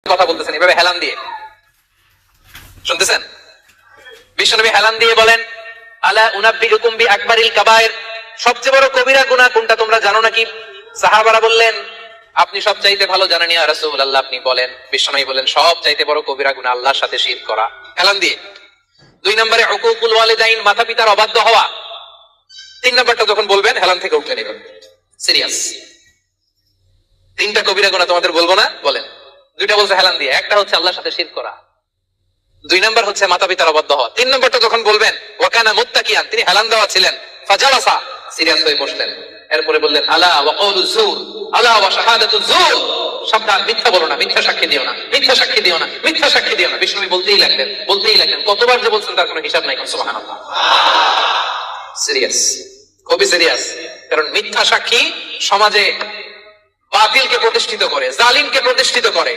কথা বলতেছেন এভাবে হেলান দিয়ে, শুনতেছেন? বিশ্বনবী হেলান দিয়ে বলেন, আলা উনাব্বিউকুম বিআকবারিল কাবায়ের, সবচেয়ে বড় কবিরা গুনাহ কোনটা তোমরা জানো নাকি? সাহাবারা বললেন, আপনি সবচাইতে ভালো জানেন ইয়া রাসূলুল্লাহ, আপনি বলেন। বিশ্বনবী বলেন, সবচাইতে বড় কবিরা গুনাহ আল্লাহর সাথে শিরক করা, হেলান দিয়ে। 2 নম্বরে উকুকুল ওয়ালিদাইন, মাতা পিতার অবাধ্য হওয়া। 3 নম্বরটা যখন বলবেন হেলান থেকে উঠে নেবেন, সিরিয়াস। 3টা কবিরা গুনাহ তোমাদের বলবো না, বলেন। 2টা বলছে হেলান দিয়ে, একটা হচ্ছে আল্লাহর সাথে শিরক করা, 2 নম্বর হচ্ছে মাতা পিতার অবাধ্য হওয়া। 3 নম্বরটা যখন বলবেন, ওয়াকানা মুত্তাকিয়ান, তিনি হেলান দেওয়া ছিলেন, ফাজালাসা, সিরিয়াস হয়ে বসলেন। এরপরে বললেন, আলা ওয়া কওলু যুর, আলা ওয়া শাহাদাতু যুর, সাবধান, মিথ্যা বলো না, মিথ্যা সাক্ষী দিও না, মিথ্যা সাক্ষী দিও না, মিথ্যা সাক্ষী দিও না। বিষ্ণু বলতেই লাগলেন, বলতেই লাগলেন, কতবার যে বলছেন তার কোনো হিসাব নাই। সুবহানাল্লাহ, সিরিয়াস, খুবই সিরিয়াস। কারণ মিথ্যা সাক্ষী সমাজে বাতিলকে প্রতিষ্ঠিত করে, জালিমকে প্রতিষ্ঠিত করে।